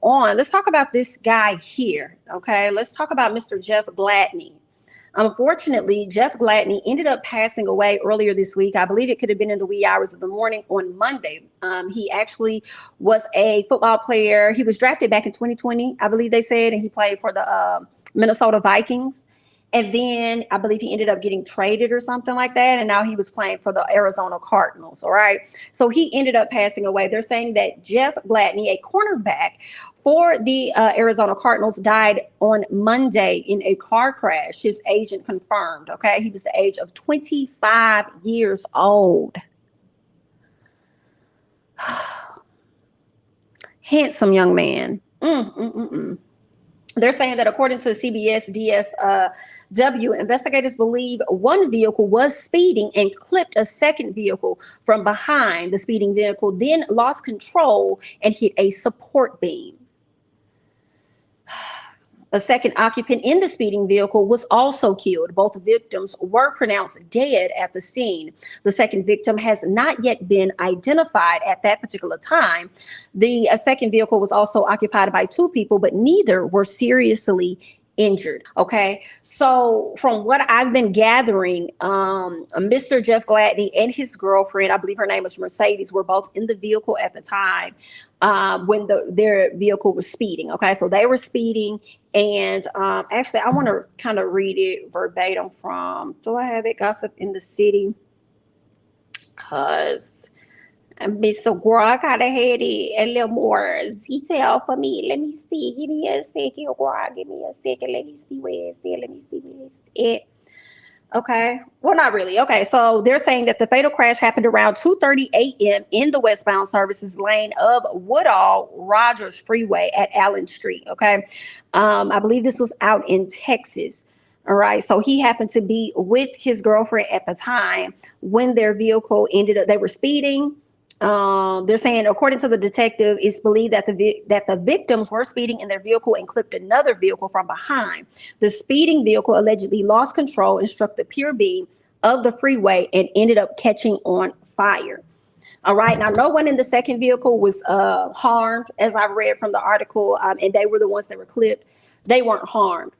on, let's talk about this guy here. Okay, let's talk about Mr. Jeff Gladney. Unfortunately, Jeff Gladney ended up passing away earlier this week. I believe it could have been in the wee hours of the morning on Monday. He actually was a football player. He was drafted back in 2020, I believe they said, and he played for the Minnesota Vikings. And then I believe he ended up getting traded or something like that. And now he was playing for the Arizona Cardinals. All right. So he ended up passing away. They're saying that Jeff Gladney, a cornerback for the Arizona Cardinals, died on Monday in a car crash. His agent confirmed. Okay. He was the age of 25 years old. Handsome young man. They're saying that according to CBS DFW, investigators believe one vehicle was speeding and clipped a second vehicle from behind. The speeding vehicle then lost control and hit a support beam. A second occupant in the speeding vehicle was also killed. Both victims were pronounced dead at the scene. The second victim has not yet been identified at that particular time. The second vehicle was also occupied by two people, but neither were seriously injured. Okay, so from what I've been gathering, Mr. Jeff Gladney and his girlfriend, I believe her name was Mercedes, were both in the vehicle at the time when their vehicle was speeding. Okay, so they were speeding, and actually, I want to kind of read it verbatim from. Do I have it? Gossip in the City, because Mr. Girl kind of had it a little more detail for me. Let me see. Give me a second, girl. Give me a second. Let me see where it's at. Let me see where it's at. Okay. Well, not really. Okay. So they're saying that the fatal crash happened around 2:30 a.m. in the westbound services lane of Woodall Rogers Freeway at Allen Street. Okay. I believe this was out in Texas. All right. So he happened to be with his girlfriend at the time when their vehicle ended up, they were speeding. They're saying, according to the detective, it's believed that the victims were speeding in their vehicle and clipped another vehicle from behind. The speeding vehicle allegedly lost control and struck the pier beam of the freeway and ended up catching on fire. All right. Now, no one in the second vehicle was harmed, as I read from the article, and they were the ones that were clipped. They weren't harmed.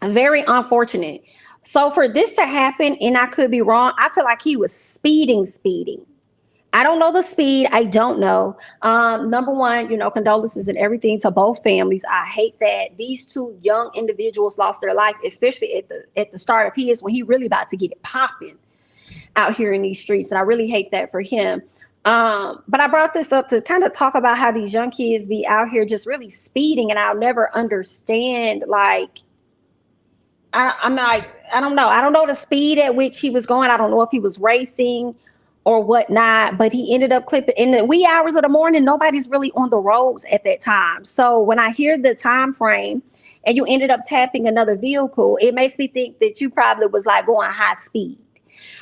Very unfortunate. So for this to happen, and I could be wrong, I feel like he was speeding. I don't know the speed. I don't know. Number one, condolences and everything to both families. I hate that these two young individuals lost their life, especially at the start of his, when he really about to get it popping out here in these streets. And I really hate that for him. But I brought this up to kind of talk about how these young kids be out here just really speeding, and I'll never understand, like, I'm like, I don't know. I don't know the speed at which he was going. I don't know if he was racing or whatnot, but he ended up clipping in the wee hours of the morning. Nobody's really on the roads at that time. So when I hear the time frame and you ended up tapping another vehicle, it makes me think that you probably was like going high speed.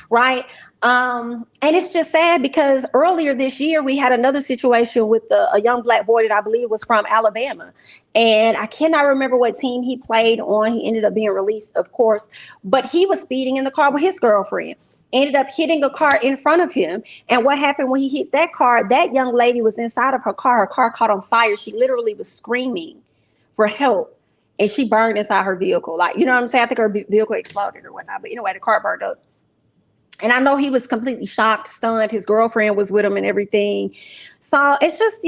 Right. And it's just sad because earlier this year, we had another situation with a young black boy that I believe was from Alabama. And I cannot remember what team he played on. He ended up being released, of course, but he was speeding in the car with his girlfriend, ended up hitting a car in front of him. And what happened when he hit that car? That young lady was inside of her car. Her car caught on fire. She literally was screaming for help, and she burned inside her vehicle. Like, you know what I'm saying? I think her vehicle exploded or whatnot, but anyway, the car burned up. And I know he was completely shocked, stunned. His girlfriend was with him and everything. So it's just,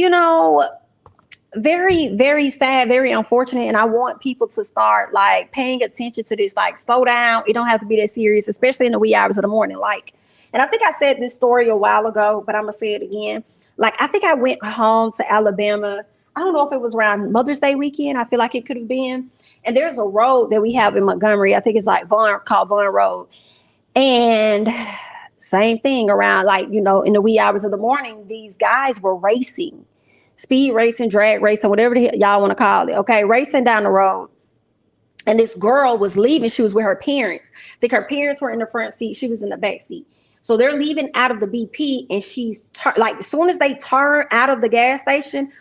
very, very sad, very unfortunate. And I want people to start like paying attention to this, like slow down. It don't have to be that serious, especially in the wee hours of the morning. Like, and I think I said this story a while ago, but I'm going to say it again. Like, I think I went home to Alabama. I don't know if it was around Mother's Day weekend. I feel like it could have been. And there's a road that we have in Montgomery. I think it's like called Vaughn Road. And same thing around, like, in the wee hours of the morning, these guys were racing, speed racing, drag racing, whatever y'all want to call it. Okay. Racing down the road. And this girl was leaving. She was with her parents. I think her parents were in the front seat. She was in the back seat. So they're leaving out of the BP, and she's like, as soon as they turn out of the gas station,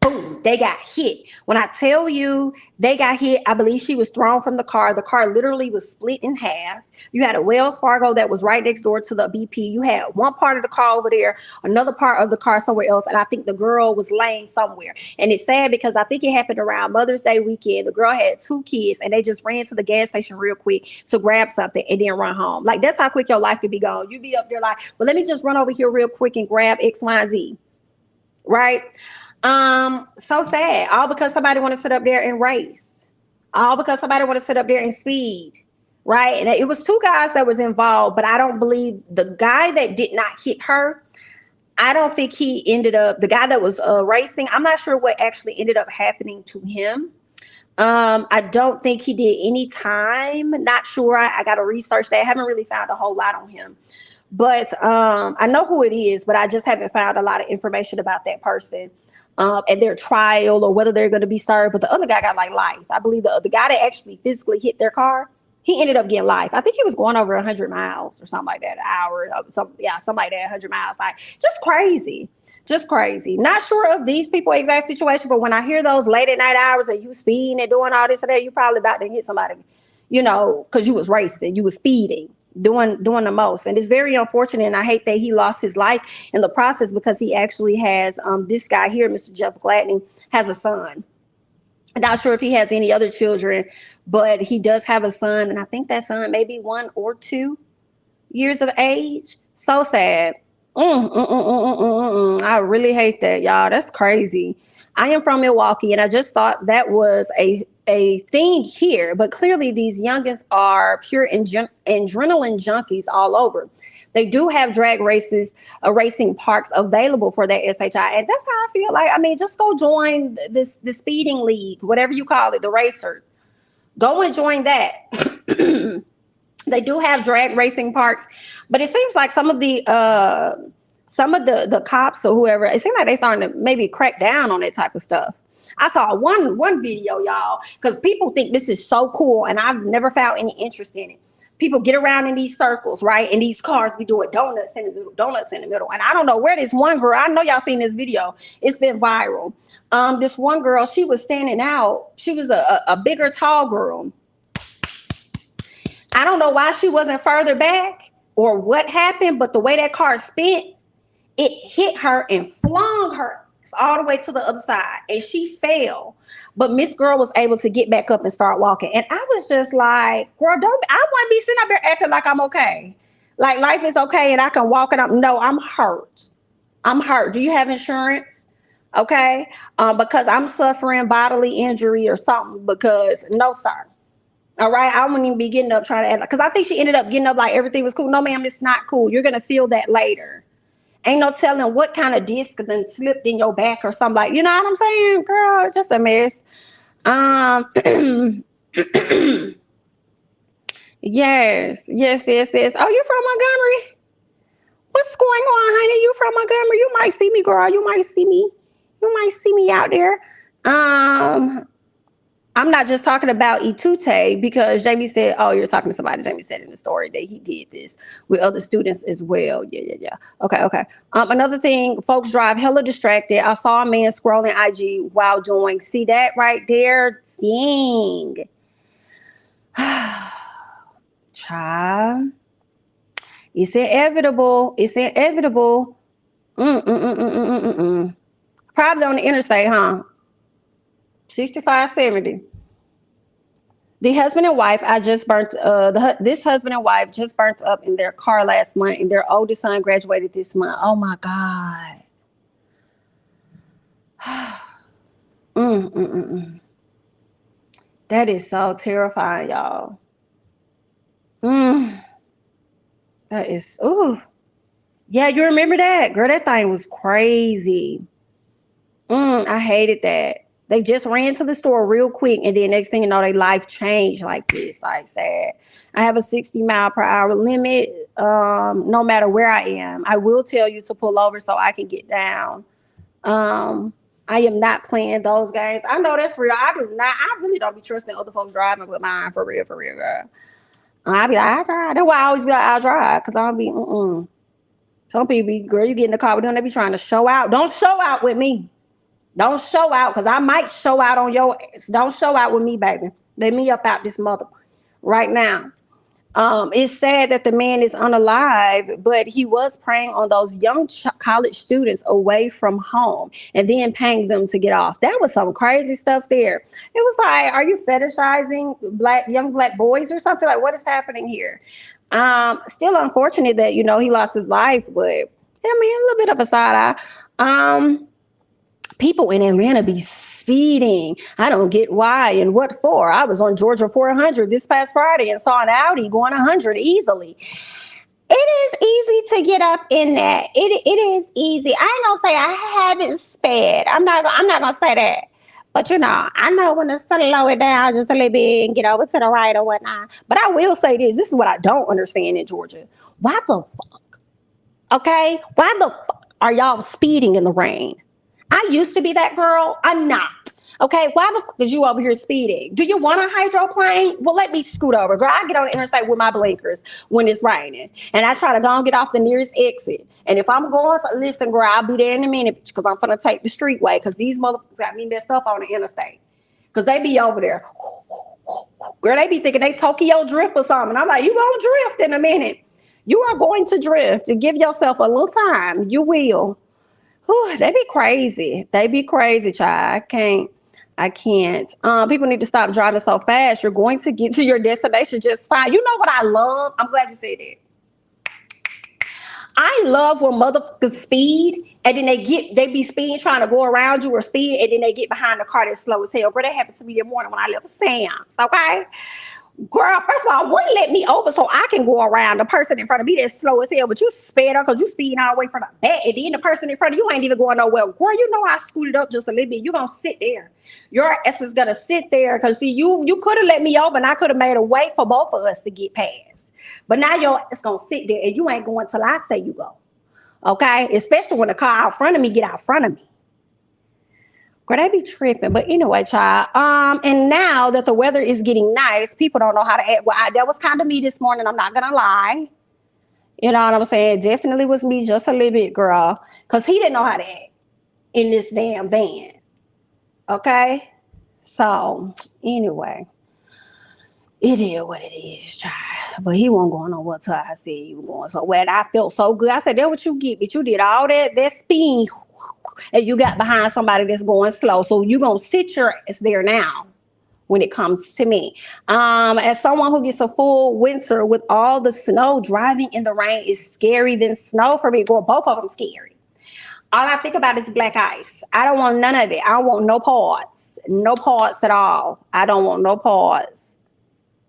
boom, they got hit. When I tell you they got hit, I believe she was thrown from the car. The car literally was split in half. You had a Wells Fargo that was right next door to the BP. You had one part of the car over there, another part of the car somewhere else. And I think the girl was laying somewhere. And it's sad because I think it happened around Mother's Day weekend. The girl had 2 kids and they just ran to the gas station real quick to grab something and then run home. Like, that's how quick your life could be gone. You be up there like, well, let me just run over here real quick and grab X, Y, and Z. Right? So sad. All because somebody want to sit up there and race. All because somebody want to sit up there and speed. Right? And it was 2 guys that was involved, but I don't believe the guy that did not hit her. I don't think he ended up, the guy that was racing, I'm not sure what actually ended up happening to him. I don't think he did any time. Not sure. I got to research that. I haven't really found a whole lot on him. But I know who it is, but I just haven't found a lot of information about that person. And their trial or whether they're going to be served. But the other guy got like life. I believe the guy that actually physically hit their car, he ended up getting life. I think he was going over 100 miles or something like that, an hour, something like that, 100 miles. Like, just crazy. Just crazy. Not sure of these people exact situation, but when I hear those late at night hours and you speeding and doing all this and that, you probably about to hit somebody, because you was racing, you was speeding. Doing the most. And it's very unfortunate, and I hate that he lost his life in the process because he actually has this guy here, Mr. Jeff Gladney, has a son. I'm not sure if he has any other children, but he does have a son, and I think that son may be 1 or 2 years of age. So sad. I really hate that, y'all. That's crazy. I am from Milwaukee, and I just thought that was a thing here, but clearly these youngins are pure adrenaline junkies all over. They do have drag races, racing parks available for that SHI, and that's how I feel like. I mean, just go join the speeding league, whatever you call it, the racers. Go and join that. They do have drag racing parks, but it seems like some of the cops or whoever, it seems like they starting to maybe crack down on that type of stuff. I saw one video, y'all, because people think this is so cool, and I've never found any interest in it. People get around in these circles, right? And these cars be doing donuts in the middle. And I don't know where this one girl, I know y'all seen this video. It's been viral. This one girl, she was standing out. She was a bigger, tall girl. I don't know why she wasn't further back or what happened, but the way that car spin, it hit her and flung her all the way to the other side, and she fell. But Miss Girl was able to get back up and start walking. And I was just like, girl, I want to be sitting up there acting like I'm okay. Like life is okay and I can walk it up. No, I'm hurt. I'm hurt. Do you have insurance? Okay. Because I'm suffering bodily injury or something, because no, sir. All right. I wouldn't even be getting up trying to act like, because I think she ended up getting up like everything was cool. No, ma'am, it's not cool. You're going to feel that later. Ain't no telling what kind of disc then slipped in your back or something, like, you know what I'm saying, girl? Just a mess. Yes. Oh, you from Montgomery? What's going on, honey? You from Montgomery? You might see me, girl. You might see me out there. I'm not just talking about Itute, because Jamie said, oh, you're talking to somebody. Jamie said in the story that he did this with other students as well. Yeah. Okay. Another thing, folks drive hella distracted. I saw a man scrolling IG while doing, see that right there? Dang. Child. It's inevitable. Probably on the interstate, huh? 65-70. The husband and wife, this husband and wife just burnt up in their car last month, and their oldest son graduated this month. Oh my God. That is so terrifying, y'all. That is, yeah, you remember that? Girl, that thing was crazy. I hated that. They just ran to the store real quick, and then next thing you know, their life changed like this. Like, sad. I have a 60-mile-per-hour limit, no matter where I am. I will tell you to pull over so I can get down. I am not playing those games. I know that's real. I really don't be trusting other folks driving with mine, for real, girl. I be like, I drive. That's why I always be like, I'll drive, because I'll be, Some people be, girl, you get in the car with them, they be trying to show out. Don't show out with me. Don't show out, because I might show out on your ass. Don't show out with me, baby. Let me up out this mother right now. It's sad that the man is unalive, but he was preying on those young college students away from home and then paying them to get off. That was some crazy stuff there. It was like, are you fetishizing young black boys or something? Like, what is happening here? Still unfortunate that, he lost his life, but I mean, a little bit of a side eye. People in Atlanta be speeding. I don't get why and what for. I was on Georgia 400 this past Friday and saw an Audi going 100 easily. It is easy to get up in that. It is easy. I ain't gonna say I haven't sped. I'm not gonna say that. But I know when to slow it down just a little bit and get over to the right or whatnot. But I will say this. This is what I don't understand in Georgia. Why the fuck? Okay? Why the fuck are y'all speeding in the rain? I used to be that girl. I'm not. Okay, why the fuck is you over here speeding? Do you want a hydroplane? Well, let me scoot over. Girl, I get on the interstate with my blinkers when it's raining. And I try to go and get off the nearest exit. And if I'm going, listen, girl, I'll be there in a minute because I'm going to take the streetway because these motherfuckers got me messed up on the interstate. Because they be over there. Girl, they be thinking they Tokyo drift or something. I'm like, you going to drift in a minute. You are going to drift. To give yourself a little time. You will. Whew, they be crazy. They be crazy, child. I can't. People need to stop driving so fast. You're going to get to your destination just fine. You know what I love? I'm glad you said that. I love when motherfuckers speed and then they be speeding trying to go around you or speed and then they get behind the car that's slow as hell. Girl, that happened to me this morning when I left Sam's, okay? Girl, first of all, wouldn't let me over so I can go around the person in front of me that's slow as hell, but you sped up because you speeding all the way from the back, and then the person in front of you ain't even going nowhere. Girl, I scooted up just a little bit. You're going to sit there. Your ass is going to sit there because, see, you could have let me over and I could have made a way for both of us to get past. But now your ass going to sit there and you ain't going till I say you go. Okay? Especially when the car out front of me get out front of me. Girl, they be tripping. But anyway, child. And now that the weather is getting nice, people don't know how to act. Well, that was kind of me this morning. I'm not going to lie. You know what I'm saying? Definitely was me just a little bit, girl. Because he didn't know how to act in this damn van. Okay? So, anyway. It is what it is, child. But he wasn't going nowhere till I said he was going. So when I felt so good, I said, that's what you get. But you did all that speed and you got behind somebody that's going slow. So you're going to sit your ass there now when it comes to me. As someone who gets a full winter with all the snow, driving in the rain is scary than snow for me. Girl, both of them scary. All I think about is black ice. I don't want none of it. I don't want no parts. No parts at all. I don't want no parts.